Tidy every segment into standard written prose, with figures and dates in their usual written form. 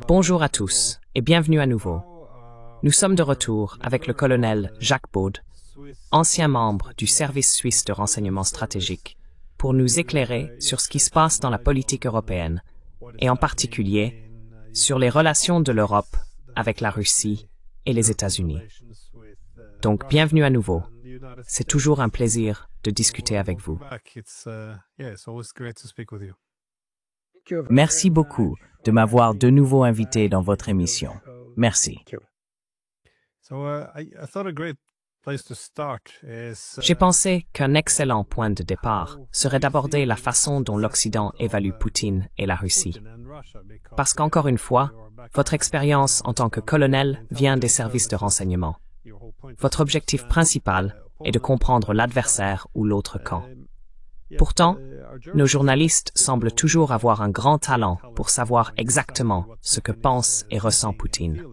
Bonjour à tous et bienvenue à nouveau. Nous sommes de retour avec le colonel Jacques Baud, ancien membre du service suisse de renseignement stratégique, pour nous éclairer sur ce qui se passe dans la politique européenne et en particulier sur les relations de l'Europe avec la Russie et les États-Unis. Donc bienvenue à nouveau. C'est toujours un plaisir de discuter avec vous. Merci beaucoup de m'avoir de nouveau invité dans votre émission. Merci. J'ai pensé qu'un excellent point de départ serait d'aborder la façon dont l'Occident évalue Poutine et la Russie. Parce qu'encore une fois, votre expérience en tant que colonel vient des services de renseignement. Votre objectif principal est de comprendre l'adversaire ou l'autre camp. Pourtant, nos journalistes semblent toujours avoir un grand talent pour savoir exactement ce que pense et ressent Poutine.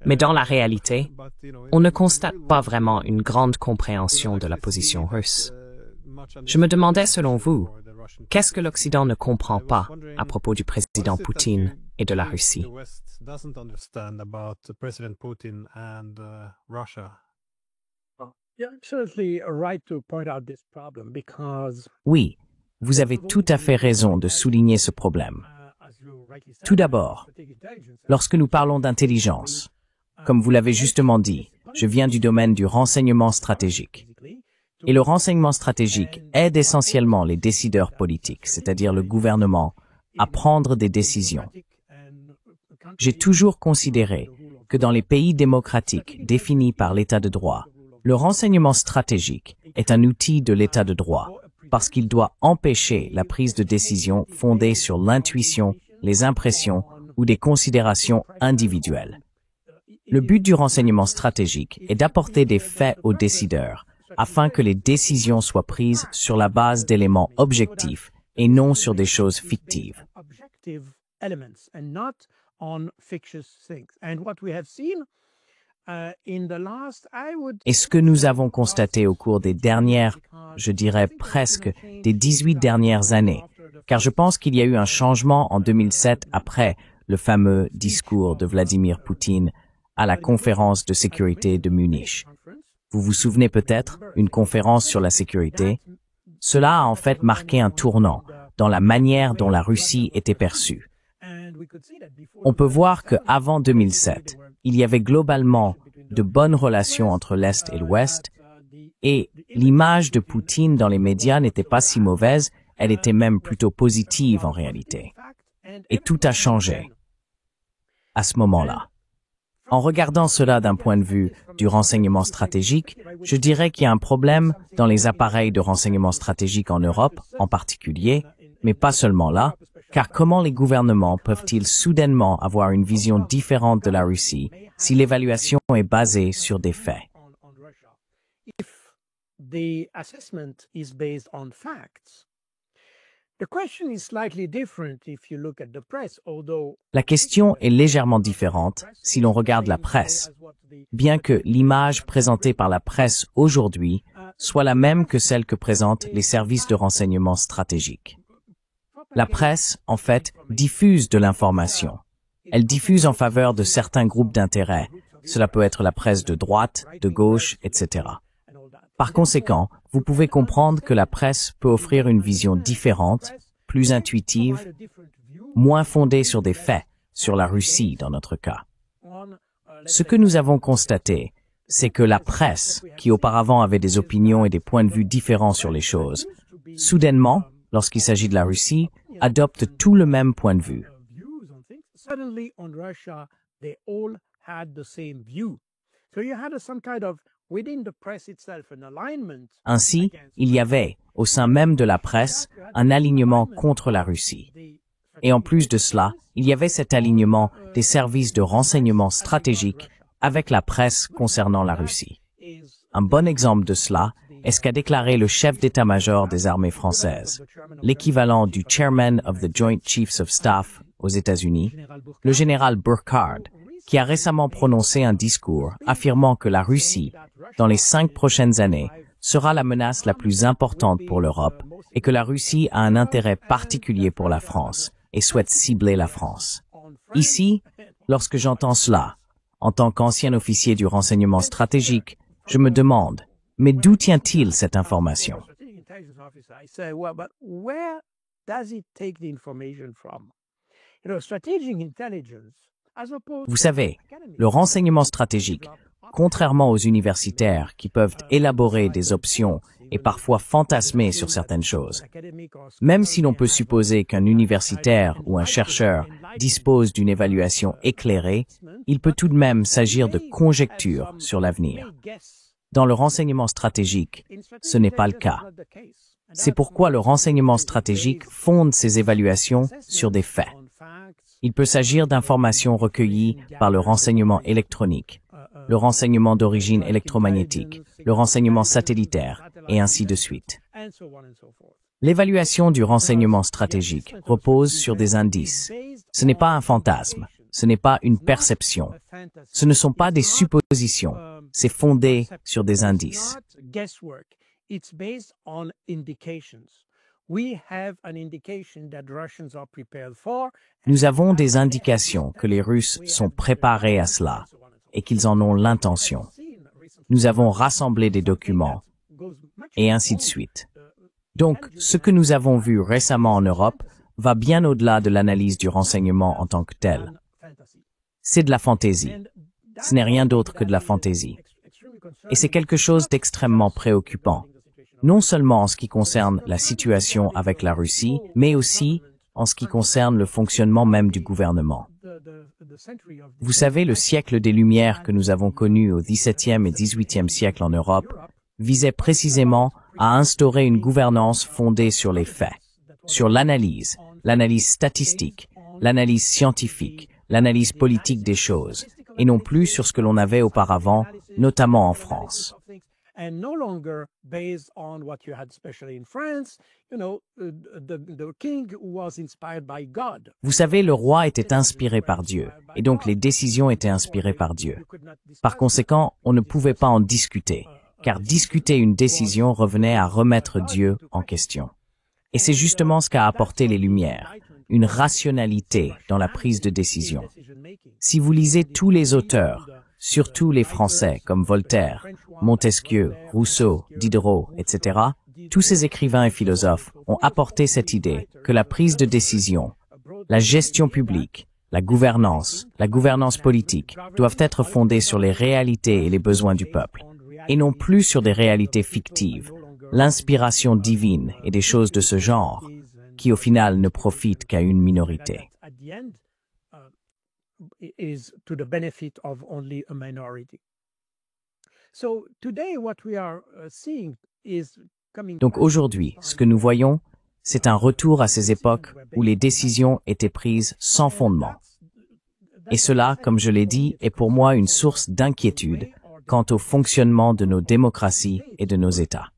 Mais dans la réalité, on ne constate pas vraiment une grande compréhension de la position russe. Je me demandais, selon vous, qu'est-ce que l'Occident ne comprend pas à propos du président Poutine et de la Russie? Oui, vous avez tout à fait raison de souligner ce problème. Tout d'abord, lorsque nous parlons d'intelligence, comme vous l'avez justement dit, je viens du domaine du renseignement stratégique. Et le renseignement stratégique aide essentiellement les décideurs politiques, c'est-à-dire le gouvernement, à prendre des décisions. J'ai toujours considéré que dans les pays démocratiques définis par l'État de droit, le renseignement stratégique est un outil de l'État de droit parce qu'il doit empêcher la prise de décision fondée sur l'intuition, les impressions ou des considérations individuelles. Le but du renseignement stratégique est d'apporter des faits aux décideurs afin que les décisions soient prises sur la base d'éléments objectifs et non sur des choses fictives. Et ce que nous avons constaté au cours des dernières, je dirais presque des 18 dernières années, car je pense qu'il y a eu un changement en 2007 après le fameux discours de Vladimir Poutine à la conférence de sécurité de Munich. Vous vous souvenez peut-être, une conférence sur la sécurité? Cela a en fait marqué un tournant dans la manière dont la Russie était perçue. On peut voir qu'avant 2007, il y avait globalement de bonnes relations entre l'Est et l'Ouest, et l'image de Poutine dans les médias n'était pas si mauvaise, elle était même plutôt positive en réalité. Et tout a changé à ce moment-là. En regardant cela d'un point de vue du renseignement stratégique, je dirais qu'il y a un problème dans les appareils de renseignement stratégique en Europe, en particulier, mais pas seulement là, car comment les gouvernements peuvent-ils soudainement avoir une vision différente de la Russie si l'évaluation est basée sur des faits? La question est légèrement différente si l'on regarde la presse, bien que l'image présentée par la presse aujourd'hui soit la même que celle que présentent les services de renseignement stratégique. La presse, en fait, diffuse de l'information. Elle diffuse en faveur de certains groupes d'intérêt. Cela peut être la presse de droite, de gauche, etc. Par conséquent, vous pouvez comprendre que la presse peut offrir une vision différente, plus intuitive, moins fondée sur des faits, sur la Russie dans notre cas. Ce que nous avons constaté, c'est que la presse, qui auparavant avait des opinions et des points de vue différents sur les choses, soudainement, lorsqu'il s'agit de la Russie, adopte tout le même point de vue. Ainsi, il y avait, au sein même de la presse, un alignement contre la Russie. Et en plus de cela, il y avait cet alignement des services de renseignement stratégique avec la presse concernant la Russie. Un bon exemple de cela est ce qu'a déclaré le chef d'état-major des armées françaises, l'équivalent du Chairman of the Joint Chiefs of Staff aux États-Unis, le général Burkhardt, qui a récemment prononcé un discours affirmant que la Russie, dans les 5 prochaines années, sera la menace la plus importante pour l'Europe et que la Russie a un intérêt particulier pour la France, et souhaite cibler la France. Ici, lorsque j'entends cela, en tant qu'ancien officier du renseignement stratégique, je me demande, mais d'où tient-il cette information? Vous savez, le renseignement stratégique, contrairement aux universitaires qui peuvent élaborer des options et parfois fantasmer sur certaines choses, même si l'on peut supposer qu'un universitaire ou un chercheur dispose d'une évaluation éclairée, il peut tout de même s'agir de conjectures sur l'avenir. Dans le renseignement stratégique, ce n'est pas le cas. C'est pourquoi le renseignement stratégique fonde ses évaluations sur des faits. Il peut s'agir d'informations recueillies par le renseignement électronique, le renseignement d'origine électromagnétique, le renseignement satellitaire, et ainsi de suite. L'évaluation du renseignement stratégique repose sur des indices. Ce n'est pas un fantasme, ce n'est pas une perception, ce ne sont pas des suppositions, c'est fondé sur des indices. Nous avons des indications que les Russes sont préparés à cela et qu'ils en ont l'intention. Nous avons rassemblé des documents et ainsi de suite. Donc, ce que nous avons vu récemment en Europe va bien au-delà de l'analyse du renseignement en tant que tel. C'est de la fantaisie. Ce n'est rien d'autre que de la fantaisie. Et c'est quelque chose d'extrêmement préoccupant. Non seulement en ce qui concerne la situation avec la Russie, mais aussi en ce qui concerne le fonctionnement même du gouvernement. Vous savez, le siècle des Lumières que nous avons connu au XVIIe et XVIIIe siècle en Europe visait précisément à instaurer une gouvernance fondée sur les faits, sur l'analyse statistique, l'analyse scientifique, l'analyse politique des choses, et non plus sur ce que l'on avait auparavant, notamment en France. And no longer based on what you had, especially in France, the king was inspired by God. Vous savez, le roi était inspiré par Dieu, et donc les décisions étaient inspirées par Dieu. Par conséquent, on ne pouvait pas en discuter, car discuter une décision revenait à remettre Dieu en question. Et c'est justement ce qu'a apporté les Lumières, une rationalité dans la prise de décision. Si vous lisez tous les auteurs, surtout les Français comme Voltaire, Montesquieu, Rousseau, Diderot, etc., tous ces écrivains et philosophes ont apporté cette idée que la prise de décision, la gestion publique, la gouvernance politique doivent être fondées sur les réalités et les besoins du peuple, et non plus sur des réalités fictives, l'inspiration divine et des choses de ce genre, qui au final ne profitent qu'à une minorité. Is to the benefit of only a minority. So today what we are seeing is coming. Donc aujourd'hui, ce que nous voyons, c'est un retour à ces époques où les décisions étaient prises sans fondement. Et cela, comme je l'ai dit, est pour moi une source d'inquiétude quant au fonctionnement de nos démocraties et de nos États.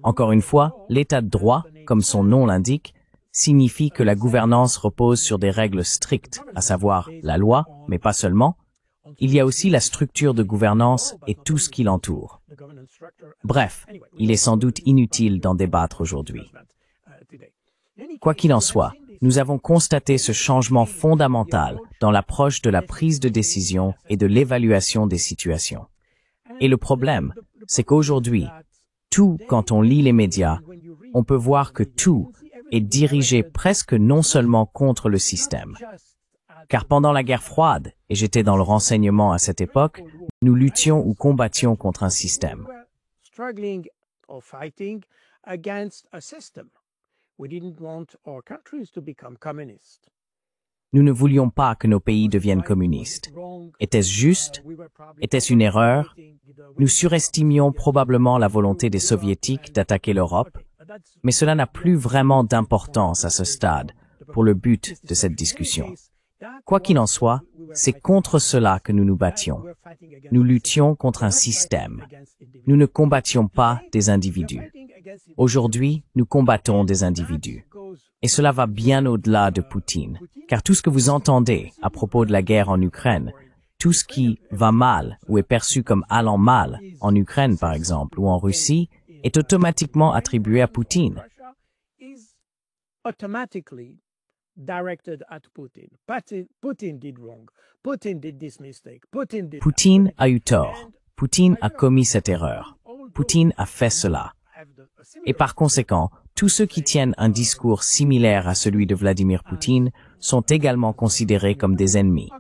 Encore une fois, l'État de droit, comme son nom l'indique, signifie que la gouvernance repose sur des règles strictes, à savoir la loi, mais pas seulement. Il y a aussi la structure de gouvernance et tout ce qui l'entoure. Bref, il est sans doute inutile d'en débattre aujourd'hui. Quoi qu'il en soit, nous avons constaté ce changement fondamental dans l'approche de la prise de décision et de l'évaluation des situations. Et le problème, c'est qu'aujourd'hui, tout, quand on lit les médias, on peut voir que tout est dirigé presque non seulement contre le système. Car pendant la guerre froide, et j'étais dans le renseignement à cette époque, nous luttions ou combattions contre un système. Nous ne voulions pas que nos pays deviennent communistes. Était-ce juste? Était-ce une erreur? Nous surestimions probablement la volonté des Soviétiques d'attaquer l'Europe, mais cela n'a plus vraiment d'importance à ce stade pour le but de cette discussion. Quoi qu'il en soit, c'est contre cela que nous nous battions. Nous luttions contre un système. Nous ne combattions pas des individus. Aujourd'hui, nous combattons des individus. Et cela va bien au-delà de Poutine, car tout ce que vous entendez à propos de la guerre en Ukraine, tout ce qui va mal ou est perçu comme allant mal, en Ukraine par exemple, ou en Russie, est automatiquement attribué à Poutine. directed at Putin. Putin did wrong. Putin did this mistake. Putin did Poutine a eu tort. Poutine a commis cette erreur. Poutine a fait cela. Et par conséquent, tous ceux qui tiennent un discours similaire à celui de Vladimir Poutine sont également considérés comme des ennemis.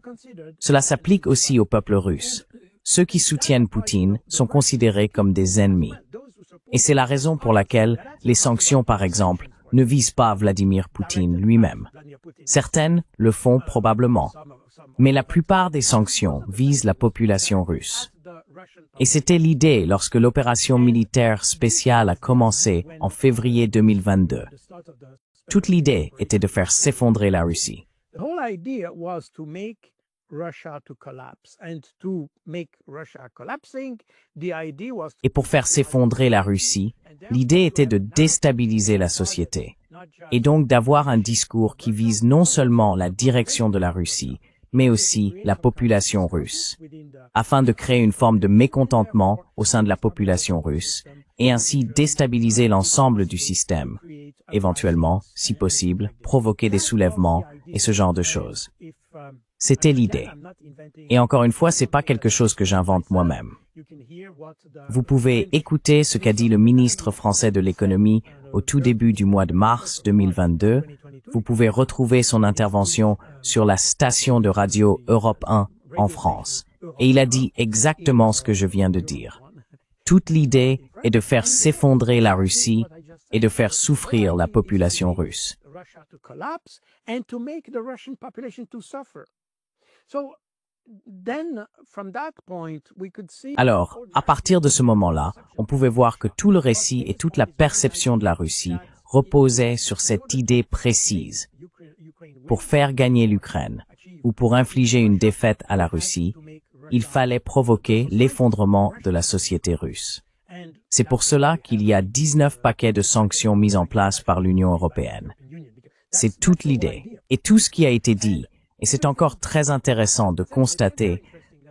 Cela s'applique aussi au peuple russe. Ceux qui soutiennent Poutine sont considérés comme des ennemis. Et c'est la raison pour laquelle les sanctions, par exemple, ne visent pas Vladimir Poutine lui-même. Certaines le font probablement, mais la plupart des sanctions visent la population russe. Et c'était l'idée lorsque l'opération militaire spéciale a commencé en février 2022. Toute l'idée était de faire s'effondrer la Russie. Et pour faire s'effondrer la Russie, l'idée était de déstabiliser la société, et donc d'avoir un discours qui vise non seulement la direction de la Russie, mais aussi la population russe, afin de créer une forme de mécontentement au sein de la population russe, et ainsi déstabiliser l'ensemble du système, éventuellement, si possible, provoquer des soulèvements et ce genre de choses. C'était l'idée. Et encore une fois, c'est pas quelque chose que j'invente moi-même. Vous pouvez écouter ce qu'a dit le ministre français de l'économie au tout début du mois de mars 2022. Vous pouvez retrouver son intervention sur la station de radio Europe 1 en France. Et il a dit exactement ce que je viens de dire. Toute l'idée est de faire s'effondrer la Russie et de faire souffrir la population russe. Alors, à partir de ce moment-là, on pouvait voir que tout le récit et toute la perception de la Russie reposaient sur cette idée précise. Pour faire gagner l'Ukraine, ou pour infliger une défaite à la Russie, il fallait provoquer l'effondrement de la société russe. C'est pour cela qu'il y a 19 paquets de sanctions mis en place par l'Union européenne. C'est toute l'idée. Et tout ce qui a été dit, et c'est encore très intéressant de constater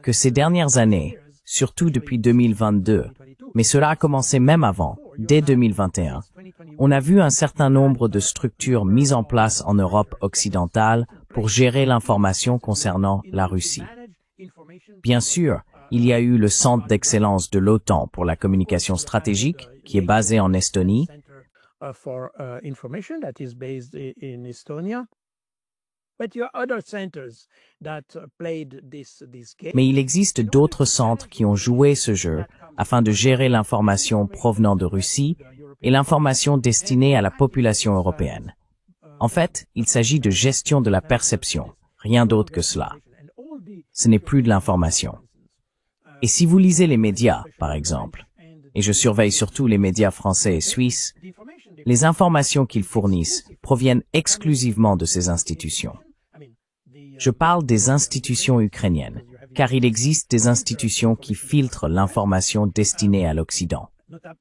que ces dernières années, surtout depuis 2022, mais cela a commencé même avant, dès 2021, on a vu un certain nombre de structures mises en place en Europe occidentale pour gérer l'information concernant la Russie. Bien sûr, il y a eu le Centre d'excellence de l'OTAN pour la communication stratégique, qui est basé en Estonie. Mais il existe d'autres centres qui ont joué ce jeu afin de gérer l'information provenant de Russie et l'information destinée à la population européenne. En fait, il s'agit de gestion de la perception, rien d'autre que cela. Ce n'est plus de l'information. Et si vous lisez les médias, par exemple, et je surveille surtout les médias français et suisses, les informations qu'ils fournissent proviennent exclusivement de ces institutions. Je parle des institutions ukrainiennes, car il existe des institutions qui filtrent l'information destinée à l'Occident.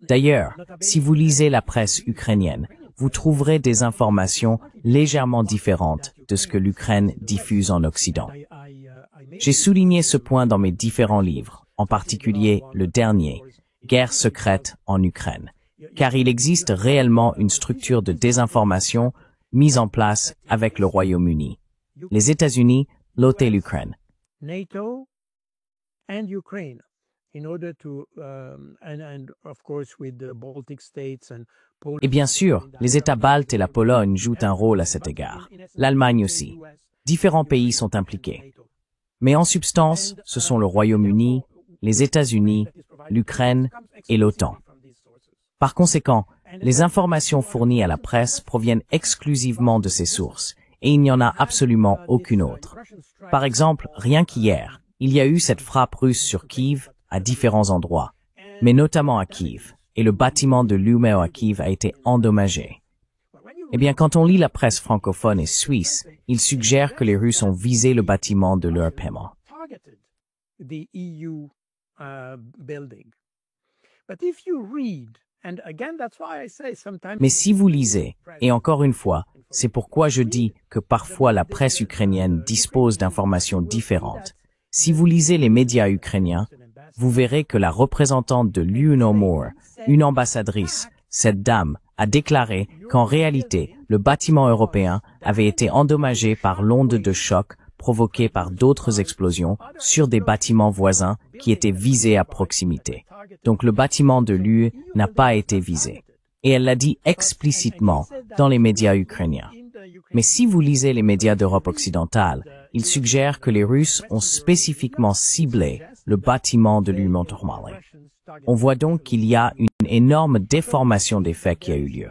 D'ailleurs, si vous lisez la presse ukrainienne, vous trouverez des informations légèrement différentes de ce que l'Ukraine diffuse en Occident. J'ai souligné ce point dans mes différents livres, en particulier le dernier, Guerre secrète en Ukraine, car il existe réellement une structure de désinformation mise en place avec le Royaume-Uni, les États-Unis, l'OTAN et l'Ukraine. NATO and Ukraine, in order to, and of course with the Baltic states and Poland. Et bien sûr, les États baltes et la Pologne jouent un rôle à cet égard. L'Allemagne aussi. Différents pays sont impliqués. Mais en substance, ce sont le Royaume-Uni, les États-Unis, l'Ukraine et l'OTAN. Par conséquent, les informations fournies à la presse proviennent exclusivement de ces sources, et il n'y en a absolument aucune autre. Par exemple, rien qu'hier, il y a eu cette frappe russe sur Kiev à différents endroits, mais notamment à Kiev, et le bâtiment de l'UMEO à Kiev a été endommagé. Eh bien, quand on lit la presse francophone et suisse, il suggère que les Russes ont visé le bâtiment de leur paiement. Mais si vous lisez, et encore une fois, c'est pourquoi je dis que parfois la presse ukrainienne dispose d'informations différentes. Si vous lisez les médias ukrainiens, vous verrez que la représentante de l'UNOMOR, une ambassadrice, cette dame, a déclaré qu'en réalité, le bâtiment européen avait été endommagé par l'onde de choc provoquée par d'autres explosions sur des bâtiments voisins qui étaient visés à proximité. Donc le bâtiment de l'UE n'a pas été visé. Et elle l'a dit explicitement dans les médias ukrainiens. Mais si vous lisez les médias d'Europe occidentale, ils suggèrent que les Russes ont spécifiquement ciblé le bâtiment de l'UE Montormale. On voit donc qu'il y a une énorme déformation des faits qui a eu lieu.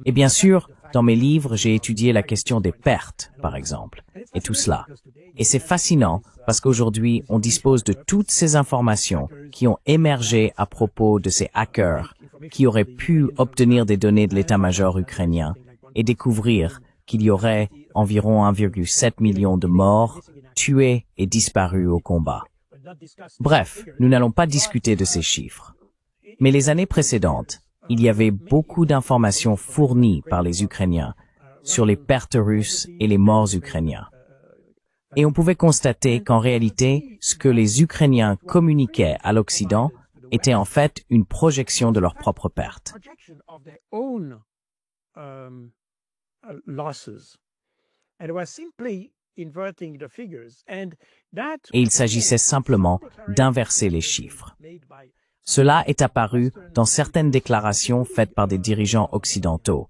Et bien sûr, dans mes livres, j'ai étudié la question des pertes, par exemple, et tout cela. Et c'est fascinant parce qu'aujourd'hui, on dispose de toutes ces informations qui ont émergé à propos de ces hackers qui auraient pu obtenir des données de l'état-major ukrainien et découvrir qu'il y aurait environ 1,7 million de morts, tués et disparus au combat. Bref, nous n'allons pas discuter de ces chiffres. Mais les années précédentes, il y avait beaucoup d'informations fournies par les Ukrainiens sur les pertes russes et les morts ukrainiens. Et on pouvait constater qu'en réalité, ce que les Ukrainiens communiquaient à l'Occident était en fait une projection de leurs propres pertes. Et il s'agissait simplement d'inverser les chiffres. Cela est apparu dans certaines déclarations faites par des dirigeants occidentaux,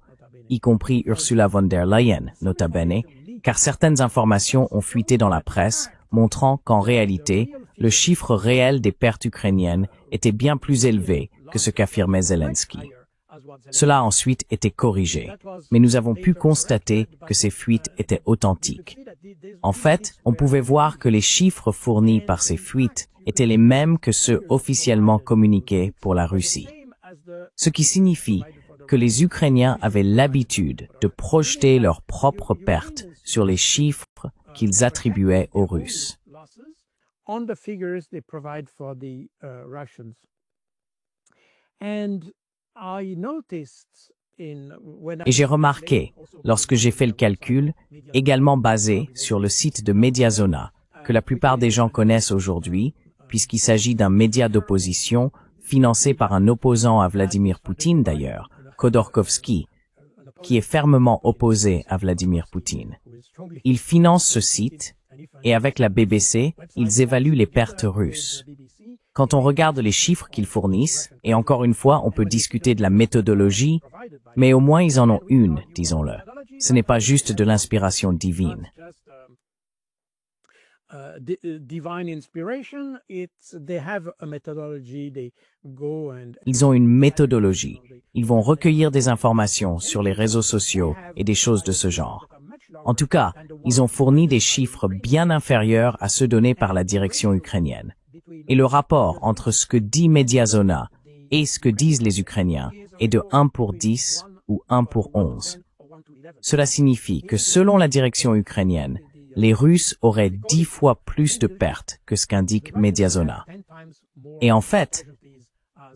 y compris Ursula von der Leyen, nota bene, car certaines informations ont fuité dans la presse, montrant qu'en réalité, le chiffre réel des pertes ukrainiennes était bien plus élevé que ce qu'affirmait Zelensky. Cela a ensuite été corrigé, mais nous avons pu constater que ces fuites étaient authentiques. En fait, on pouvait voir que les chiffres fournis par ces fuites étaient les mêmes que ceux officiellement communiqués pour la Russie. Ce qui signifie que les Ukrainiens avaient l'habitude de projeter leurs propres pertes sur les chiffres qu'ils attribuaient aux Russes. Et j'ai remarqué, lorsque j'ai fait le calcul, également basé sur le site de Mediazona, que la plupart des gens connaissent aujourd'hui, puisqu'il s'agit d'un média d'opposition financé par un opposant à Vladimir Poutine d'ailleurs, Khodorkovsky, qui est fermement opposé à Vladimir Poutine. Ils financent ce site, et avec la BBC, ils évaluent les pertes russes. Quand on regarde les chiffres qu'ils fournissent, et encore une fois, on peut discuter de la méthodologie, mais au moins ils en ont une, disons-le. Ce n'est pas juste de l'inspiration divine. Ils ont une méthodologie. Ils vont recueillir des informations sur les réseaux sociaux et des choses de ce genre. En tout cas, ils ont fourni des chiffres bien inférieurs à ceux donnés par la direction ukrainienne. Et le rapport entre ce que dit Mediazona et ce que disent les Ukrainiens est de 1 pour 10 ou 1 pour 11. Cela signifie que selon la direction ukrainienne, les Russes auraient 10 fois plus de pertes que ce qu'indique Mediazona. Et en fait,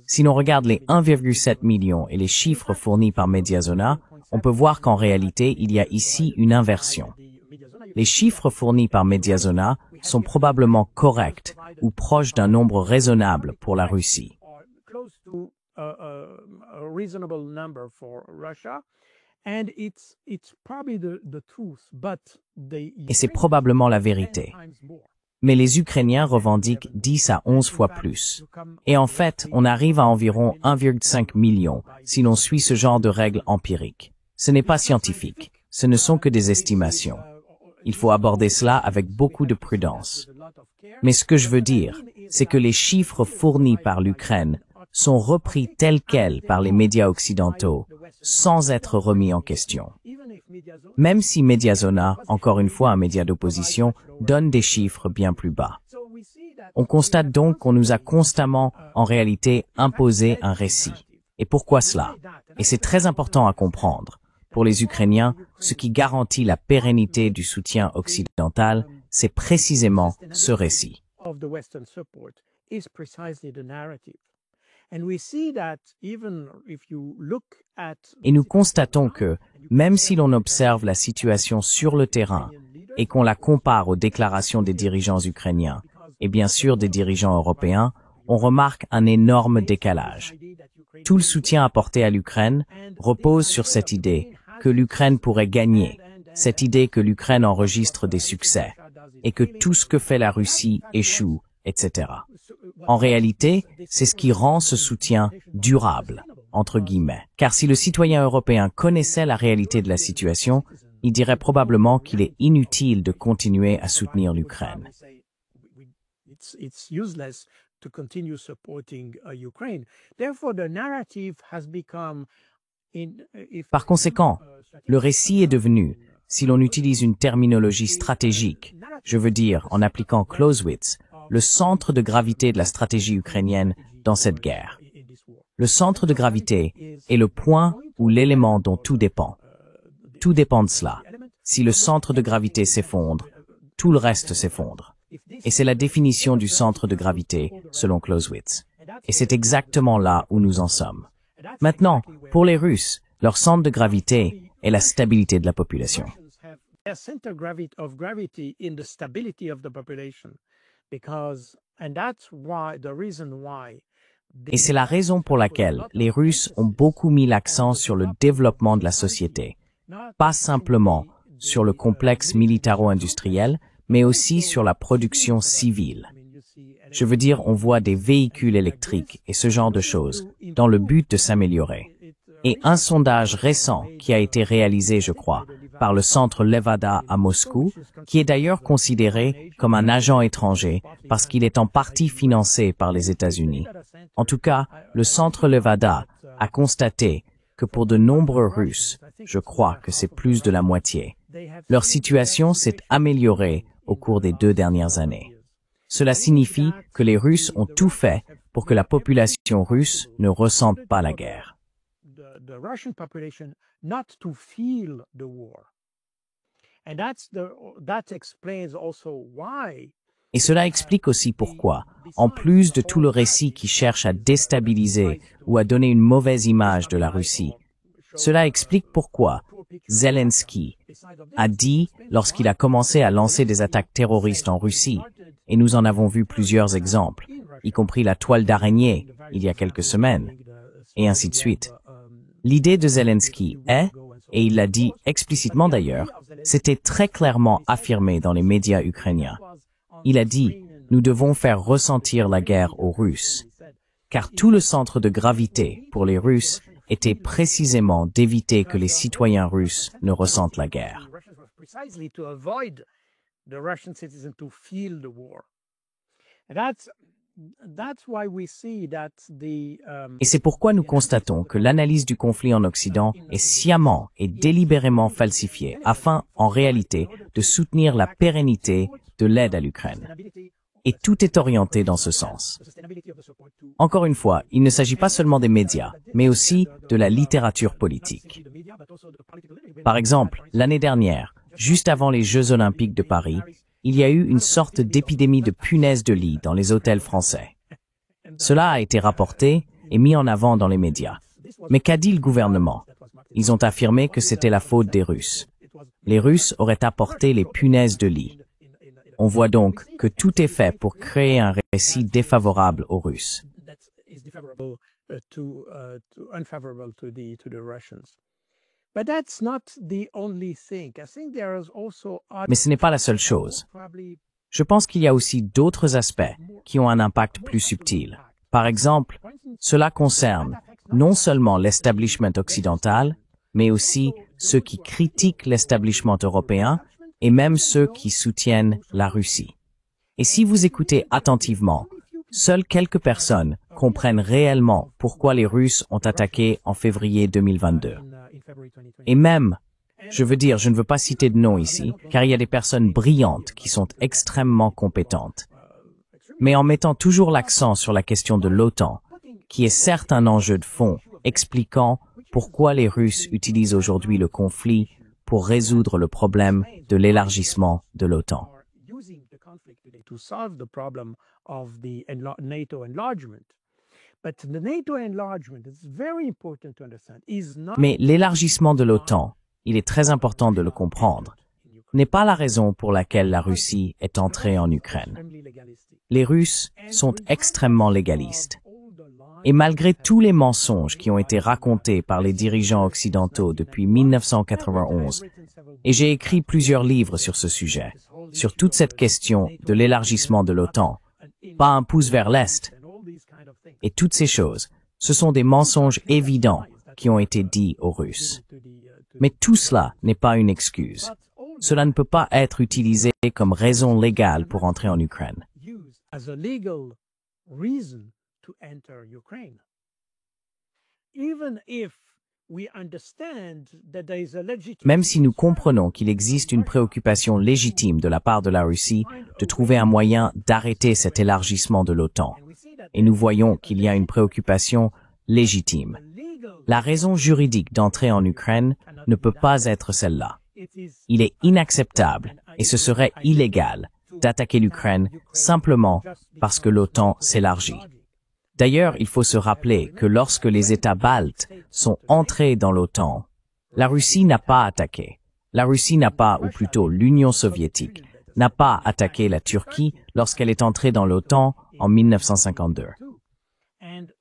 si l'on regarde les 1,7 million et les chiffres fournis par Mediazona, on peut voir qu'en réalité, il y a ici une inversion. Les chiffres fournis par Mediazona sont probablement corrects ou proches d'un nombre raisonnable pour la Russie. Et c'est probablement la vérité. Mais les Ukrainiens revendiquent 10 à 11 fois plus. Et en fait, on arrive à environ 1,5 million si l'on suit ce genre de règles empiriques. Ce n'est pas scientifique, ce ne sont que des estimations. Il faut aborder cela avec beaucoup de prudence. Mais ce que je veux dire, c'est que les chiffres fournis par l'Ukraine sont repris tels quels par les médias occidentaux, sans être remis en question. Même si Mediazona, encore une fois un média d'opposition, donne des chiffres bien plus bas. On constate donc qu'on nous a constamment, en réalité, imposé un récit. Et pourquoi cela? Et c'est très important à comprendre. Pour les Ukrainiens, ce qui garantit la pérennité du soutien occidental, c'est précisément ce récit. Et nous constatons que, même si l'on observe la situation sur le terrain et qu'on la compare aux déclarations des dirigeants ukrainiens, et bien sûr des dirigeants européens, on remarque un énorme décalage. Tout le soutien apporté à l'Ukraine repose sur cette idée que l'Ukraine pourrait gagner, cette idée que l'Ukraine enregistre des succès, et que tout ce que fait la Russie échoue, etc. En réalité, c'est ce qui rend ce soutien durable, entre guillemets. Car si le citoyen européen connaissait la réalité de la situation, il dirait probablement qu'il est inutile de continuer à soutenir l'Ukraine. Par conséquent, le récit est devenu, si l'on utilise une terminologie stratégique, je veux dire en appliquant Clausewitz, le centre de gravité de la stratégie ukrainienne dans cette guerre. Le centre de gravité est le point ou l'élément dont tout dépend. Tout dépend de cela. Si le centre de gravité s'effondre, tout le reste s'effondre. Et c'est la définition du centre de gravité, selon Clausewitz. Et c'est exactement là où nous en sommes. Maintenant, pour les Russes, leur centre de gravité est la stabilité de la population. Et c'est la raison pour laquelle les Russes ont beaucoup mis l'accent sur le développement de la société, pas simplement sur le complexe militaro-industriel, mais aussi sur la production civile. Je veux dire, on voit des véhicules électriques et ce genre de choses, dans le but de s'améliorer. Et un sondage récent qui a été réalisé, je crois, par le centre Levada à Moscou, qui est d'ailleurs considéré comme un agent étranger parce qu'il est en partie financé par les États-Unis. En tout cas, le centre Levada a constaté que pour de nombreux Russes, je crois que c'est plus de la moitié, leur situation s'est améliorée au cours des 2 dernières années. Cela signifie que les Russes ont tout fait pour que la population russe ne ressente pas la guerre. Et cela explique aussi pourquoi, en plus de tout le récit qui cherche à déstabiliser ou à donner une mauvaise image de la Russie, cela explique pourquoi Zelensky a dit, lorsqu'il a commencé à lancer des attaques terroristes en Russie, et nous en avons vu plusieurs exemples, y compris la toile d'araignée il y a quelques semaines, et ainsi de suite. L'idée de Zelensky est, et il l'a dit explicitement d'ailleurs, c'était très clairement affirmé dans les médias ukrainiens. Il a dit, nous devons faire ressentir la guerre aux Russes, car tout le centre de gravité pour les Russes était précisément d'éviter que les citoyens russes ne ressentent la guerre. Et c'est pourquoi nous constatons que l'analyse du conflit en Occident est sciemment et délibérément falsifiée afin, en réalité, de soutenir la pérennité de l'aide à l'Ukraine. Et tout est orienté dans ce sens. Encore une fois, il ne s'agit pas seulement des médias, mais aussi de la littérature politique. Par exemple, l'année dernière, juste avant les Jeux Olympiques de Paris, il y a eu une sorte d'épidémie de punaises de lit dans les hôtels français. Cela a été rapporté et mis en avant dans les médias. Mais qu'a dit le gouvernement? Ils ont affirmé que c'était la faute des Russes. Les Russes auraient apporté les punaises de lit. On voit donc que tout est fait pour créer un récit défavorable aux Russes. Mais ce n'est pas la seule chose. Je pense qu'il y a aussi d'autres aspects qui ont un impact plus subtil. Par exemple, cela concerne non seulement l'establishment occidental, mais aussi ceux qui critiquent l'establishment européen et même ceux qui soutiennent la Russie. Et si vous écoutez attentivement, seules quelques personnes comprennent réellement pourquoi les Russes ont attaqué en février 2022. Et même, je ne veux pas citer de nom ici, car il y a des personnes brillantes qui sont extrêmement compétentes. Mais en mettant toujours l'accent sur la question de l'OTAN, qui est certes un enjeu de fond, expliquant pourquoi les Russes utilisent aujourd'hui le conflit pour résoudre le problème de l'élargissement de l'OTAN. Mais l'élargissement de l'OTAN, il est très important de le comprendre, n'est pas la raison pour laquelle la Russie est entrée en Ukraine. Les Russes sont extrêmement légalistes. Et malgré tous les mensonges qui ont été racontés par les dirigeants occidentaux depuis 1991, et j'ai écrit plusieurs livres sur ce sujet, sur toute cette question de l'élargissement de l'OTAN, pas un pouce vers l'Est, et toutes ces choses, ce sont des mensonges évidents qui ont été dits aux Russes. Mais tout cela n'est pas une excuse. Cela ne peut pas être utilisé comme raison légale pour entrer en Ukraine. Même si nous comprenons qu'il existe une préoccupation légitime de la part de la Russie de trouver un moyen d'arrêter cet élargissement de l'OTAN, et nous voyons qu'il y a une préoccupation légitime, la raison juridique d'entrer en Ukraine ne peut pas être celle-là. Il est inacceptable et ce serait illégal d'attaquer l'Ukraine simplement parce que l'OTAN s'élargit. D'ailleurs, il faut se rappeler que lorsque les États baltes sont entrés dans l'OTAN, la Russie n'a pas attaqué. La Russie n'a pas, ou plutôt l'Union soviétique, n'a pas attaqué la Turquie lorsqu'elle est entrée dans l'OTAN en 1952.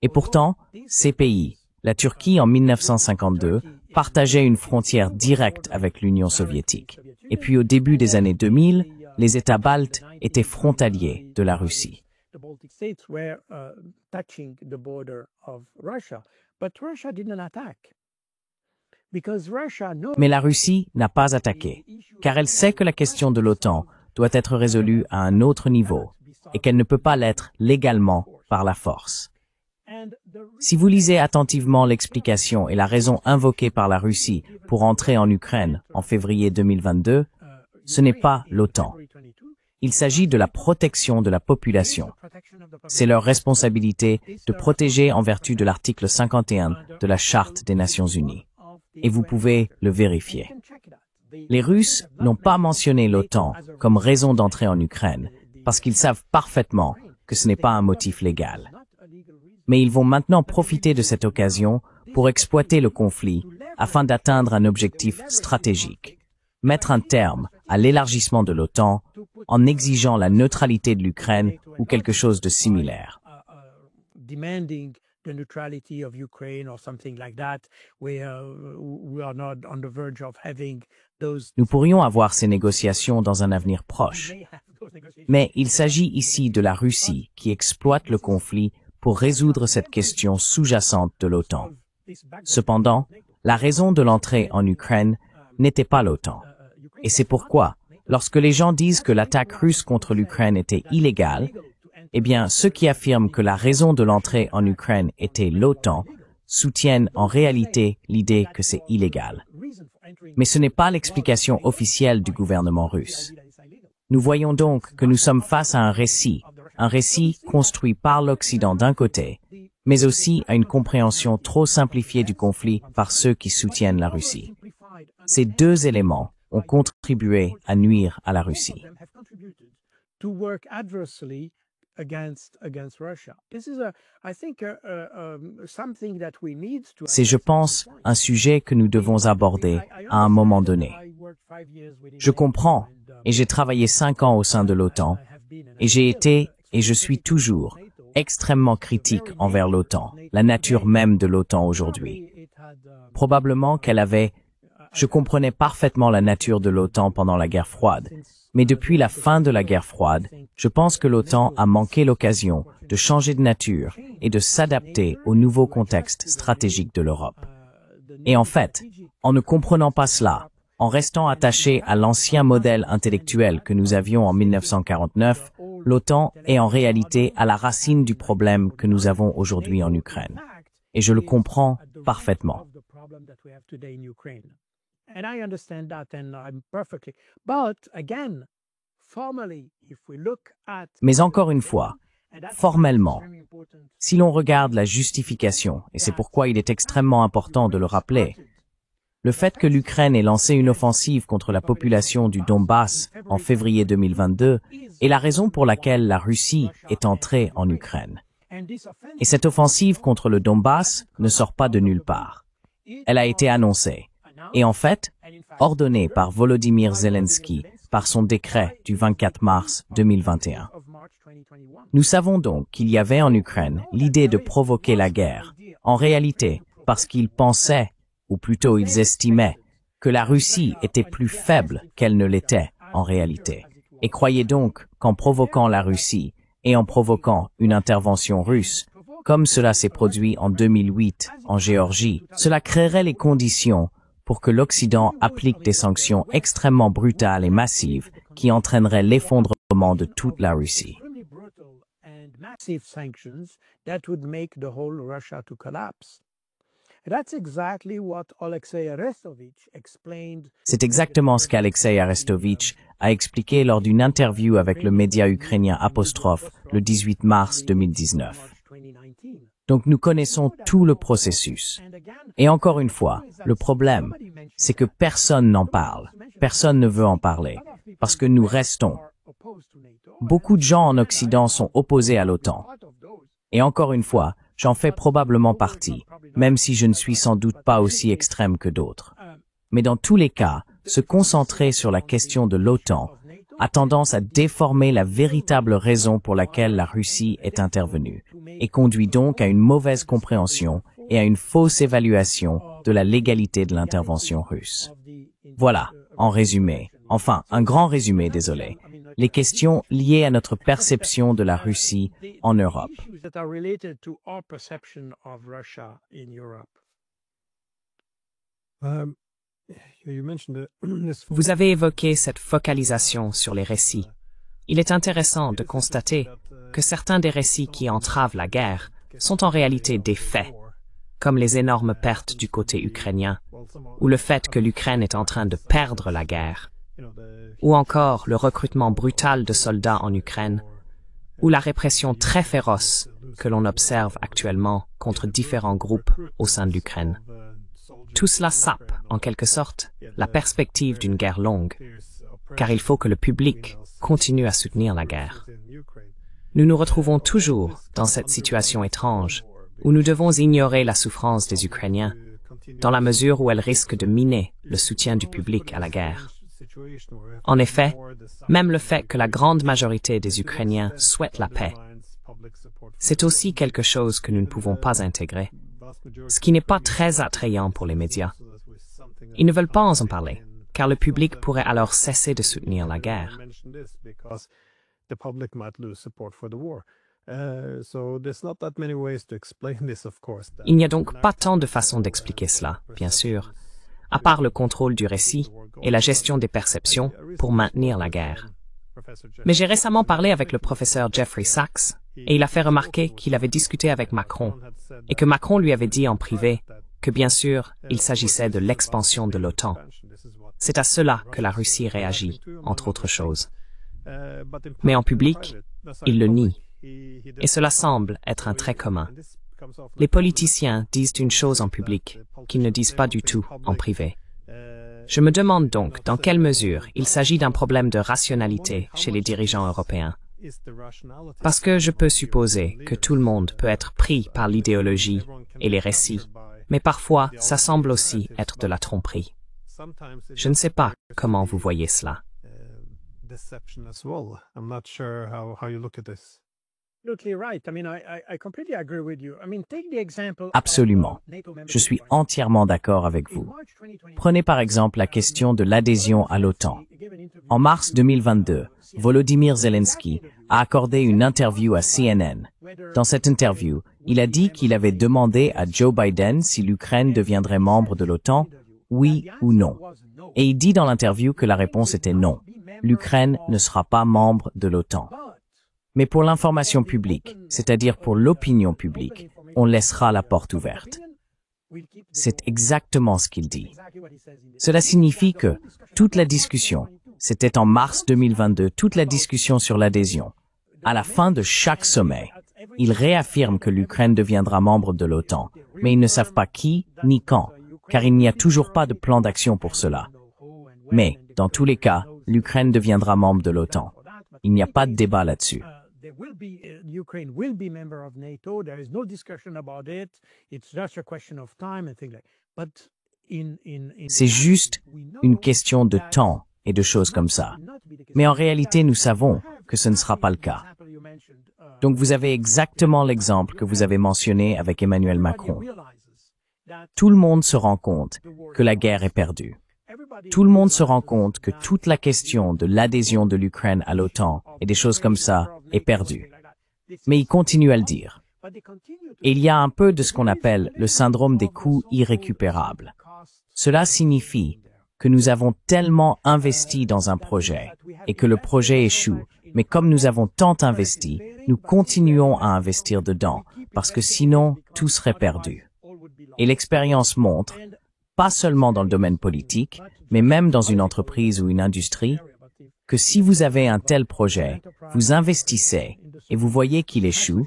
Et pourtant, ces pays, la Turquie en 1952, partageait une frontière directe avec l'Union soviétique. Et puis au début des années 2000, les États baltes étaient frontaliers de la Russie. Mais la Russie n'a pas attaqué, car elle sait que la question de l'OTAN doit être résolue à un autre niveau et qu'elle ne peut pas l'être légalement par la force. Si vous lisez attentivement l'explication et la raison invoquée par la Russie pour entrer en Ukraine en février 2022, ce n'est pas l'OTAN. Il s'agit de la protection de la population. C'est leur responsabilité de protéger en vertu de l'article 51 de la Charte des Nations Unies. Et vous pouvez le vérifier. Les Russes n'ont pas mentionné l'OTAN comme raison d'entrer en Ukraine, parce qu'ils savent parfaitement que ce n'est pas un motif légal. Mais ils vont maintenant profiter de cette occasion pour exploiter le conflit afin d'atteindre un objectif stratégique, mettre un terme à l'élargissement de l'OTAN en exigeant la neutralité de l'Ukraine ou quelque chose de similaire. Nous pourrions avoir ces négociations dans un avenir proche. Mais il s'agit ici de la Russie qui exploite le conflit pour résoudre cette question sous-jacente de l'OTAN. Cependant, la raison de l'entrée en Ukraine n'était pas l'OTAN. Et c'est pourquoi, lorsque les gens disent que l'attaque russe contre l'Ukraine était illégale, eh bien, ceux qui affirment que la raison de l'entrée en Ukraine était l'OTAN soutiennent en réalité l'idée que c'est illégal. Mais ce n'est pas l'explication officielle du gouvernement russe. Nous voyons donc que nous sommes face à un récit construit par l'Occident d'un côté, mais aussi à une compréhension trop simplifiée du conflit par ceux qui soutiennent la Russie. Ces deux éléments ont contribué à nuire à la Russie. C'est, je pense, un sujet que nous devons aborder à un moment donné. Je comprends, et j'ai travaillé 5 ans au sein de l'OTAN, et j'ai été, et je suis toujours, extrêmement critique envers l'OTAN, la nature même de l'OTAN aujourd'hui. Probablement je comprenais parfaitement la nature de l'OTAN pendant la guerre froide, mais depuis la fin de la guerre froide, je pense que l'OTAN a manqué l'occasion de changer de nature et de s'adapter au nouveau contexte stratégique de l'Europe. Et en fait, en ne comprenant pas cela, en restant attaché à l'ancien modèle intellectuel que nous avions en 1949, l'OTAN est en réalité à la racine du problème que nous avons aujourd'hui en Ukraine. Et je le comprends parfaitement. Mais encore une fois, formellement, si l'on regarde la justification, et c'est pourquoi il est extrêmement important de le rappeler, le fait que l'Ukraine ait lancé une offensive contre la population du Donbass en février 2022 est la raison pour laquelle la Russie est entrée en Ukraine. Et cette offensive contre le Donbass ne sort pas de nulle part. Elle a été annoncée. Et en fait, ordonné par Volodymyr Zelensky par son décret du 24 mars 2021. Nous savons donc qu'il y avait en Ukraine l'idée de provoquer la guerre, en réalité parce qu'ils pensaient, ou plutôt ils estimaient, que la Russie était plus faible qu'elle ne l'était en réalité, et croyaient donc qu'en provoquant la Russie et en provoquant une intervention russe, comme cela s'est produit en 2008 en Géorgie, cela créerait les conditions pour que l'Occident applique des sanctions extrêmement brutales et massives qui entraîneraient l'effondrement de toute la Russie. C'est exactement ce qu'Alexei Arestovitch a expliqué lors d'une interview avec le média ukrainien Apostrophe le 18 mars 2019. Donc nous connaissons tout le processus. Et encore une fois, le problème, c'est que personne n'en parle. Personne ne veut en parler. Parce que nous restons. Beaucoup de gens en Occident sont opposés à l'OTAN. Et encore une fois, j'en fais probablement partie, même si je ne suis sans doute pas aussi extrême que d'autres. Mais dans tous les cas, se concentrer sur la question de l'OTAN a tendance à déformer la véritable raison pour laquelle la Russie est intervenue, et conduit donc à une mauvaise compréhension et à une fausse évaluation de la légalité de l'intervention russe. Voilà, en résumé, enfin, un grand résumé, désolé, les questions liées à notre perception de la Russie en Europe. Vous avez évoqué cette focalisation sur les récits. Il est intéressant de constater que certains des récits qui entravent la guerre sont en réalité des faits, comme les énormes pertes du côté ukrainien, ou le fait que l'Ukraine est en train de perdre la guerre, ou encore le recrutement brutal de soldats en Ukraine, ou la répression très féroce que l'on observe actuellement contre différents groupes au sein de l'Ukraine. Tout cela sape, en quelque sorte, la perspective d'une guerre longue, car il faut que le public continue à soutenir la guerre. Nous nous retrouvons toujours dans cette situation étrange, où nous devons ignorer la souffrance des Ukrainiens, dans la mesure où elle risque de miner le soutien du public à la guerre. En effet, même le fait que la grande majorité des Ukrainiens souhaitent la paix, c'est aussi quelque chose que nous ne pouvons pas intégrer, ce qui n'est pas très attrayant pour les médias. Ils ne veulent pas en parler, car le public pourrait alors cesser de soutenir la guerre. Il n'y a donc pas tant de façons d'expliquer cela, bien sûr, à part le contrôle du récit et la gestion des perceptions pour maintenir la guerre. Mais j'ai récemment parlé avec le professeur Jeffrey Sachs, et il a fait remarquer qu'il avait discuté avec Macron, et que Macron lui avait dit en privé que bien sûr, il s'agissait de l'expansion de l'OTAN. C'est à cela que la Russie réagit, entre autres choses. Mais en public, il le nie. Et cela semble être un trait commun. Les politiciens disent une chose en public qu'ils ne disent pas du tout en privé. Je me demande donc dans quelle mesure il s'agit d'un problème de rationalité chez les dirigeants européens. Parce que je peux supposer que tout le monde peut être pris par l'idéologie et les récits, mais parfois ça semble aussi être de la tromperie. Je ne sais pas comment vous voyez cela. Absolument. Je suis entièrement d'accord avec vous. Prenez par exemple la question de l'adhésion à l'OTAN. En mars 2022, Volodymyr Zelensky a accordé une interview à CNN. Dans cette interview, il a dit qu'il avait demandé à Joe Biden si l'Ukraine deviendrait membre de l'OTAN, oui ou non. Et il dit dans l'interview que la réponse était non. L'Ukraine ne sera pas membre de l'OTAN. Mais pour l'information publique, c'est-à-dire pour l'opinion publique, on laissera la porte ouverte. C'est exactement ce qu'il dit. Cela signifie que toute la discussion, c'était en mars 2022, toute la discussion sur l'adhésion. À la fin de chaque sommet, ils réaffirment que l'Ukraine deviendra membre de l'OTAN, mais ils ne savent pas qui ni quand, car il n'y a toujours pas de plan d'action pour cela. Mais, dans tous les cas, l'Ukraine deviendra membre de l'OTAN. Il n'y a pas de débat là-dessus. Ukraine will be member of NATO. There is no discussion about it. It's just a question of time and things like that. But C'est juste une question de temps et de choses comme ça. Mais en réalité, nous savons que ce ne sera pas le cas. Donc vous avez exactement l'exemple que vous avez mentionné avec Emmanuel Macron. Tout le monde se rend compte que la guerre est perdue. Tout le monde se rend compte que toute la question de l'adhésion de l'Ukraine à l'OTAN et des choses comme ça est perdue. Mais il continue à le dire. Et il y a un peu de ce qu'on appelle le syndrome des coûts irrécupérables. Cela signifie que nous avons tellement investi dans un projet et que le projet échoue, mais comme nous avons tant investi, nous continuons à investir dedans, parce que sinon, tout serait perdu. Et l'expérience montre, pas seulement dans le domaine politique, mais même dans une entreprise ou une industrie, que si vous avez un tel projet, vous investissez et vous voyez qu'il échoue,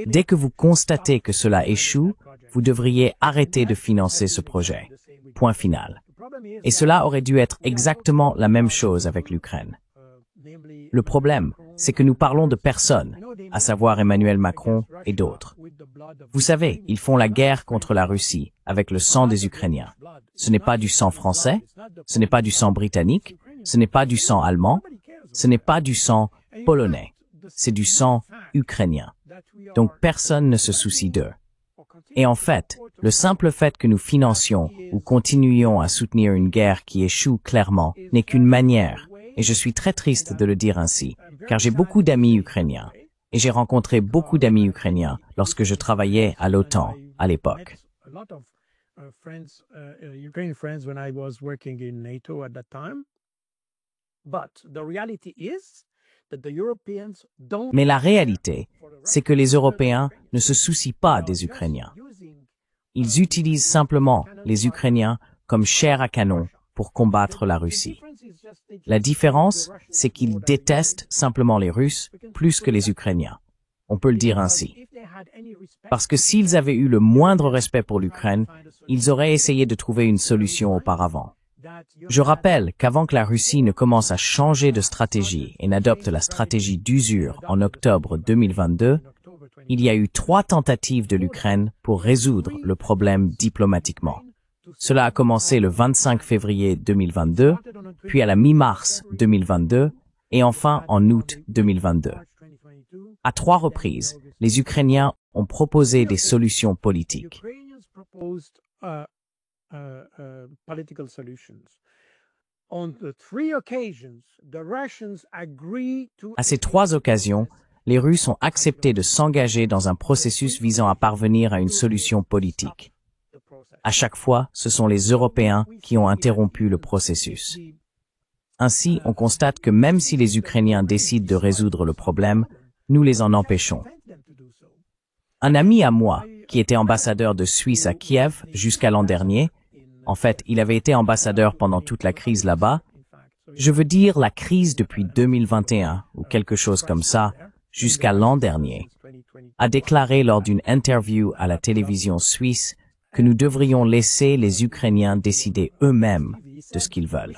dès que vous constatez que cela échoue, vous devriez arrêter de financer ce projet. Point final. Et cela aurait dû être exactement la même chose avec l'Ukraine. Le problème, c'est que nous parlons de personnes, à savoir Emmanuel Macron et d'autres. Vous savez, ils font la guerre contre la Russie avec le sang des Ukrainiens. Ce n'est pas du sang français, ce n'est pas du sang britannique, ce n'est pas du sang allemand, ce n'est pas du sang polonais, c'est du sang ukrainien. Donc personne ne se soucie d'eux. Et en fait, le simple fait que nous financions ou continuions à soutenir une guerre qui échoue clairement n'est qu'une manière, et je suis très triste de le dire ainsi, car j'ai beaucoup d'amis ukrainiens, et j'ai rencontré beaucoup d'amis ukrainiens lorsque je travaillais à l'OTAN à l'époque. Mais la réalité, c'est que les Européens ne se soucient pas des Ukrainiens. Ils utilisent simplement les Ukrainiens comme chair à canon pour combattre la Russie. La différence, c'est qu'ils détestent simplement les Russes plus que les Ukrainiens. On peut le dire ainsi. Parce que s'ils avaient eu le moindre respect pour l'Ukraine, ils auraient essayé de trouver une solution auparavant. Je rappelle qu'avant que la Russie ne commence à changer de stratégie et n'adopte la stratégie d'usure en octobre 2022, il y a eu 3 tentatives de l'Ukraine pour résoudre le problème diplomatiquement. Cela a commencé le 25 février 2022, puis à la mi-mars 2022, et enfin en août 2022. À 3 reprises, les Ukrainiens ont proposé des solutions politiques. À ces 3 occasions, les Russes ont accepté de s'engager dans un processus visant à parvenir à une solution politique. À chaque fois, ce sont les Européens qui ont interrompu le processus. Ainsi, on constate que même si les Ukrainiens décident de résoudre le problème, nous les en empêchons. Un ami à moi, qui était ambassadeur de Suisse à Kiev jusqu'à l'an dernier, en fait, il avait été ambassadeur pendant toute la crise là-bas, je veux dire la crise depuis 2021 ou quelque chose comme ça, jusqu'à l'an dernier, a déclaré lors d'une interview à la télévision suisse que nous devrions laisser les Ukrainiens décider eux-mêmes de ce qu'ils veulent.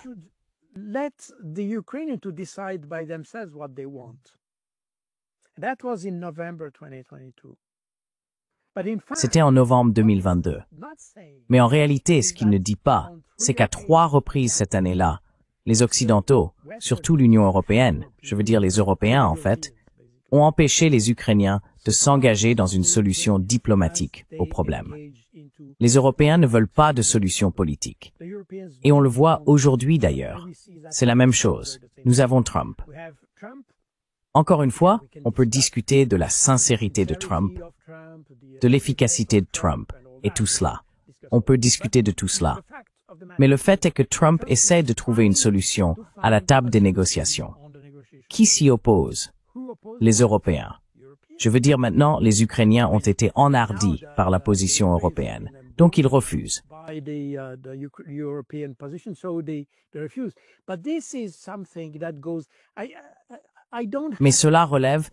C'était en novembre 2022. Mais en réalité, ce qu'il ne dit pas, c'est qu'à 3 reprises cette année-là, les Occidentaux, surtout l'Union européenne, je veux dire les Européens en fait, ont empêché les Ukrainiens de s'engager dans une solution diplomatique au problème. Les Européens ne veulent pas de solution politique. Et on le voit aujourd'hui d'ailleurs. C'est la même chose. Nous avons Trump. Encore une fois, on peut discuter de la sincérité de Trump, de l'efficacité de Trump, et tout cela. On peut discuter de tout cela. Mais le fait est que Trump essaie de trouver une solution à la table des négociations. Qui s'y oppose? Les Européens. Je veux dire maintenant, les Ukrainiens ont été enhardis par la position européenne. Donc ils refusent. Mais cela relève,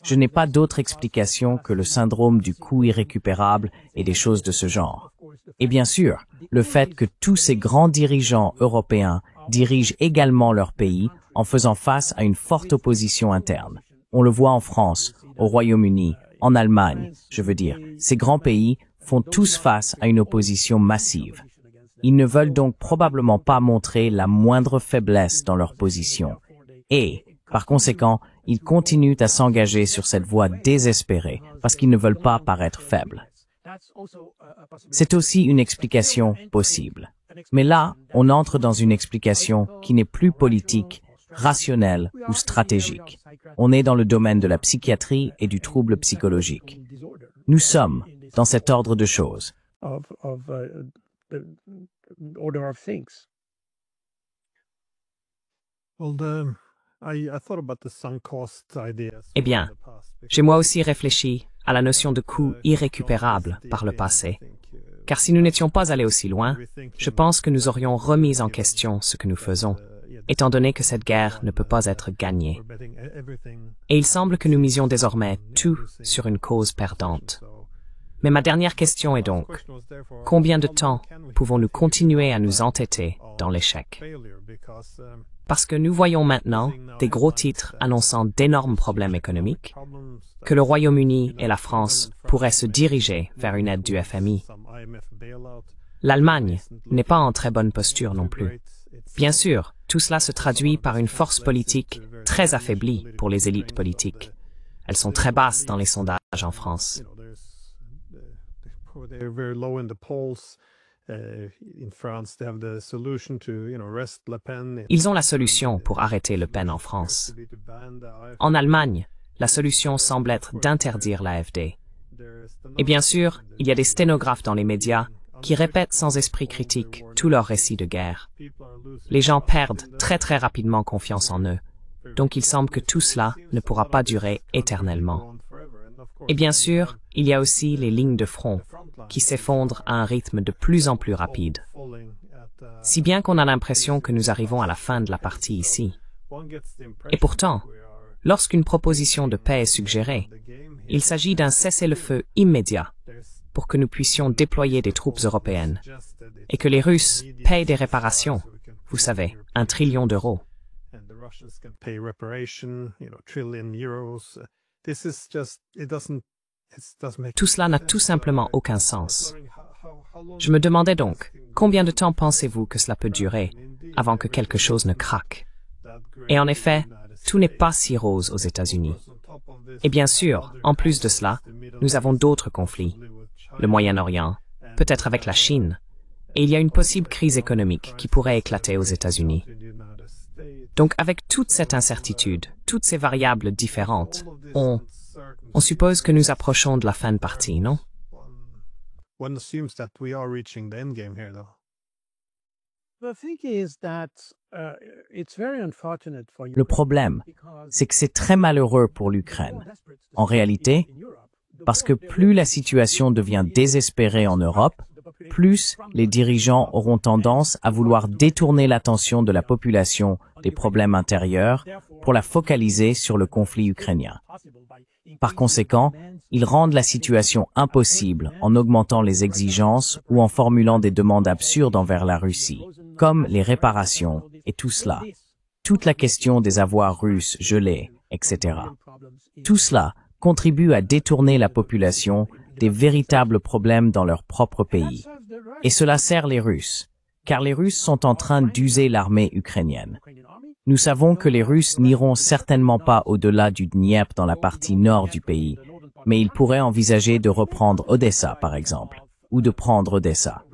je n'ai pas d'autre explication que le syndrome du coût irrécupérable et des choses de ce genre. Et bien sûr, le fait que tous ces grands dirigeants européens dirigent également leur pays en faisant face à une forte opposition interne. On le voit en France, au Royaume-Uni, en Allemagne, je veux dire. Ces grands pays font tous face à une opposition massive. Ils ne veulent donc probablement pas montrer la moindre faiblesse dans leur position. Et, par conséquent, ils continuent à s'engager sur cette voie désespérée parce qu'ils ne veulent pas paraître faibles. C'est aussi une explication possible. Mais là, on entre dans une explication qui n'est plus politique, rationnelle ou stratégique. On est dans le domaine de la psychiatrie et du trouble psychologique. Nous sommes dans cet ordre de choses. Eh bien, j'ai moi aussi réfléchi à la notion de coût irrécupérable par le passé. Car si nous n'étions pas allés aussi loin, je pense que nous aurions remis en question ce que nous faisons, étant donné que cette guerre ne peut pas être gagnée. Et il semble que nous misions désormais tout sur une cause perdante. Mais ma dernière question est donc, combien de temps pouvons-nous continuer à nous entêter dans l'échec? Parce que nous voyons maintenant des gros titres annonçant d'énormes problèmes économiques, que le Royaume-Uni et la France pourraient se diriger vers une aide du FMI. L'Allemagne n'est pas en très bonne posture non plus. Bien sûr, tout cela se traduit par une force politique très affaiblie pour les élites politiques. Elles sont très basses dans les sondages en France. Ils ont la solution pour arrêter Le Pen en France. En Allemagne, la solution semble être d'interdire l'AfD. Et bien sûr, il y a des sténographes dans les médias qui répètent sans esprit critique tout leur récit de guerre. Les gens perdent très rapidement confiance en eux. Donc il semble que tout cela ne pourra pas durer éternellement. Et bien sûr, il y a aussi les lignes de front qui s'effondrent à un rythme de plus en plus rapide. Si bien qu'on a l'impression que nous arrivons à la fin de la partie ici. Et pourtant, lorsqu'une proposition de paix est suggérée, il s'agit d'un cessez-le-feu immédiat pour que nous puissions déployer des troupes européennes et que les Russes payent des réparations, vous savez, 1 trillion d'euros. Tout cela n'a tout simplement aucun sens. Je me demandais donc, combien de temps pensez-vous que cela peut durer avant que quelque chose ne craque? Et en effet, tout n'est pas si rose aux États-Unis. Et bien sûr, en plus de cela, nous avons d'autres conflits. Le Moyen-Orient, peut-être avec la Chine, et il y a une possible crise économique qui pourrait éclater aux États-Unis. Donc avec toute cette incertitude, toutes ces variables différentes, on suppose que nous approchons de la fin de partie, non? Le problème, c'est que c'est très malheureux pour l'Ukraine. En réalité, parce que plus la situation devient désespérée en Europe, plus les dirigeants auront tendance à vouloir détourner l'attention de la population des problèmes intérieurs pour la focaliser sur le conflit ukrainien. Par conséquent, ils rendent la situation impossible en augmentant les exigences ou en formulant des demandes absurdes envers la Russie, comme les réparations et tout cela. Toute la question des avoirs russes gelés, etc. Tout cela contribue à détourner la population des véritables problèmes dans leur propre pays. Et cela sert les Russes, car les Russes sont en train d'user l'armée ukrainienne. Nous savons que les Russes n'iront certainement pas au-delà du Dniepr dans la partie nord du pays, mais ils pourraient envisager de reprendre Odessa, par exemple, ou de prendre Odessa.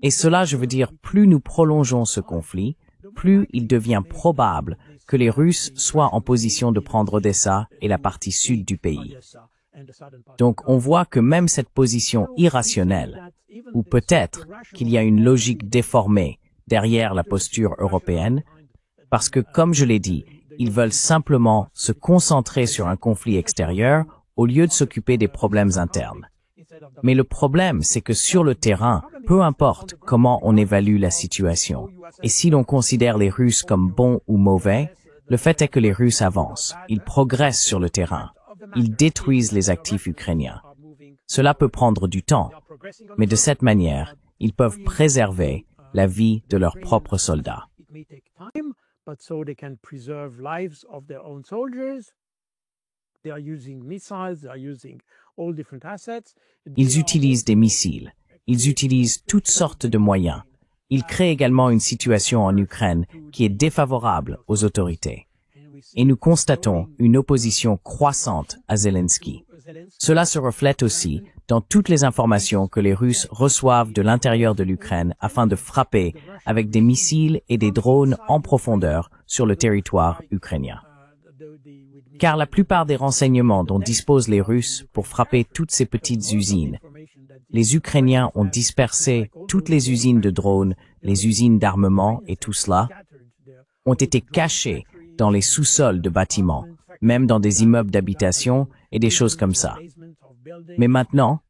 Et cela, je veux dire, plus nous prolongeons ce conflit, plus il devient probable que les Russes soient en position de prendre Odessa et la partie sud du pays. Donc on voit que même cette position irrationnelle, ou peut-être qu'il y a une logique déformée derrière la posture européenne, parce que, comme je l'ai dit, ils veulent simplement se concentrer sur un conflit extérieur au lieu de s'occuper des problèmes internes. Mais le problème, c'est que sur le terrain, peu importe comment on évalue la situation, et si l'on considère les Russes comme bons ou mauvais, le fait est que les Russes avancent, ils progressent sur le terrain, ils détruisent les actifs ukrainiens. Cela peut prendre du temps, mais de cette manière, ils peuvent préserver la vie de leurs propres soldats. Ils utilisent des missiles, ils utilisent toutes sortes de moyens. Ils créent également une situation en Ukraine qui est défavorable aux autorités. Et nous constatons une opposition croissante à Zelensky. Cela se reflète aussi dans toutes les informations que les Russes reçoivent de l'intérieur de l'Ukraine afin de frapper avec des missiles et des drones en profondeur sur le territoire ukrainien. Car la plupart des renseignements dont disposent les Russes pour frapper toutes ces petites usines, les Ukrainiens ont dispersé toutes les usines de drones, les usines d'armement et tout cela, ont été cachés dans les sous-sols de bâtiments, même dans des immeubles d'habitation et des choses comme ça. Mais maintenant,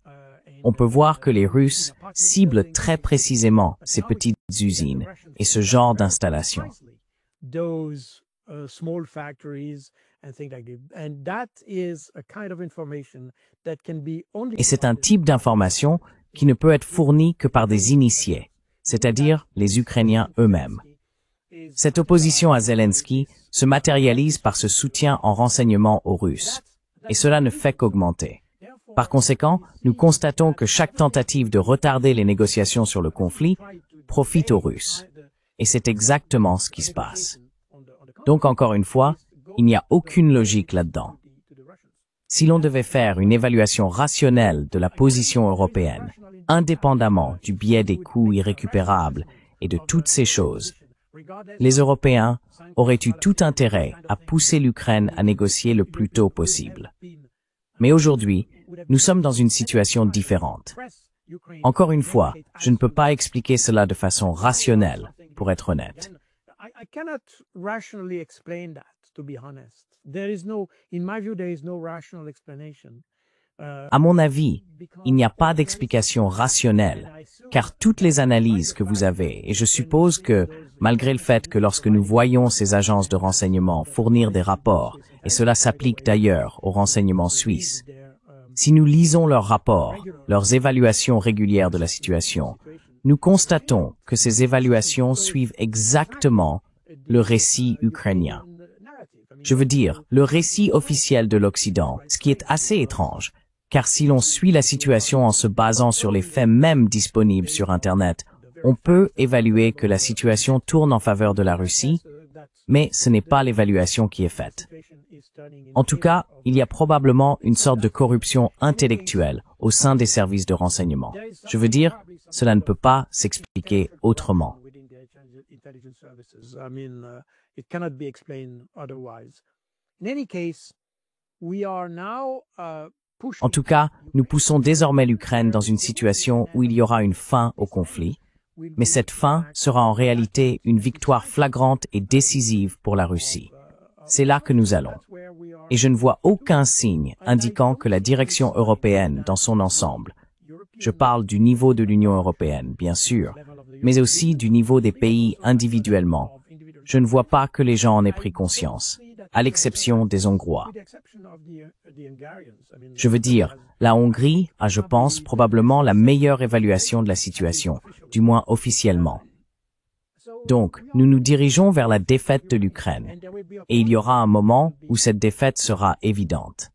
on peut voir que les Russes ciblent très précisément ces petites usines et ce genre d'installation. Et c'est un type d'information qui ne peut être fourni que par des initiés, c'est-à-dire les Ukrainiens eux-mêmes. Cette opposition à Zelensky se matérialise par ce soutien en renseignement aux Russes, et cela ne fait qu'augmenter. Par conséquent, nous constatons que chaque tentative de retarder les négociations sur le conflit profite aux Russes. Et c'est exactement ce qui se passe. Donc encore une fois, il n'y a aucune logique là-dedans. Si l'on devait faire une évaluation rationnelle de la position européenne, indépendamment du biais des coûts irrécupérables et de toutes ces choses, les Européens auraient eu tout intérêt à pousser l'Ukraine à négocier le plus tôt possible. Mais aujourd'hui, nous sommes dans une situation différente. Encore une fois, je ne peux pas expliquer cela de façon rationnelle, pour être honnête. À mon avis, il n'y a pas d'explication rationnelle, car toutes les analyses que vous avez, et je suppose que, malgré le fait que lorsque nous voyons ces agences de renseignement fournir des rapports, et cela s'applique d'ailleurs aux renseignements suisses, si nous lisons leurs rapports, leurs évaluations régulières de la situation, nous constatons que ces évaluations suivent exactement le récit ukrainien. Je veux dire, le récit officiel de l'Occident, ce qui est assez étrange, car si l'on suit la situation en se basant sur les faits même disponibles sur Internet, on peut évaluer que la situation tourne en faveur de la Russie, mais ce n'est pas l'évaluation qui est faite. En tout cas, il y a probablement une sorte de corruption intellectuelle au sein des services de renseignement. Je veux dire, cela ne peut pas s'expliquer autrement. En tout cas, nous poussons désormais l'Ukraine dans une situation où il y aura une fin au conflit, mais cette fin sera en réalité une victoire flagrante et décisive pour la Russie. C'est là que nous allons. Et je ne vois aucun signe indiquant que la direction européenne dans son ensemble, je parle du niveau de l'Union européenne, bien sûr, mais aussi du niveau des pays individuellement, je ne vois pas que les gens en aient pris conscience, à l'exception des Hongrois. Je veux dire, la Hongrie a, je pense, probablement la meilleure évaluation de la situation, du moins officiellement. Donc, nous nous dirigeons vers la défaite de l'Ukraine, et il y aura un moment où cette défaite sera évidente.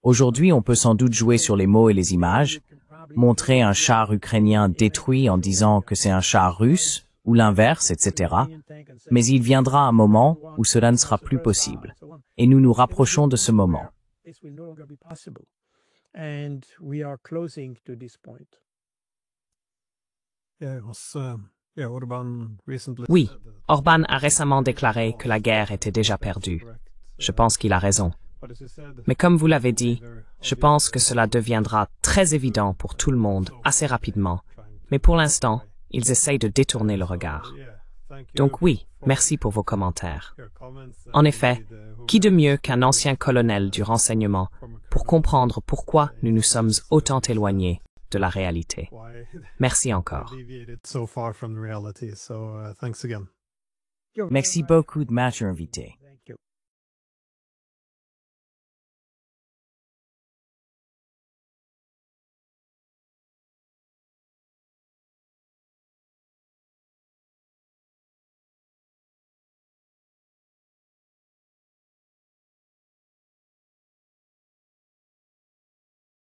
Aujourd'hui, on peut sans doute jouer sur les mots et les images, montrer un char ukrainien détruit en disant que c'est un char russe, ou l'inverse, etc. Mais il viendra un moment où cela ne sera plus possible, et nous nous rapprochons de ce moment. Oui, Orban a récemment déclaré que la guerre était déjà perdue. Je pense qu'il a raison. Mais comme vous l'avez dit, je pense que cela deviendra très évident pour tout le monde assez rapidement. Mais pour l'instant, ils essayent de détourner le regard. Donc oui, merci pour vos commentaires. En effet, qui de mieux qu'un ancien colonel du renseignement pour comprendre pourquoi nous nous sommes autant éloignés de la réalité. Merci encore. Merci beaucoup de m'avoir invité.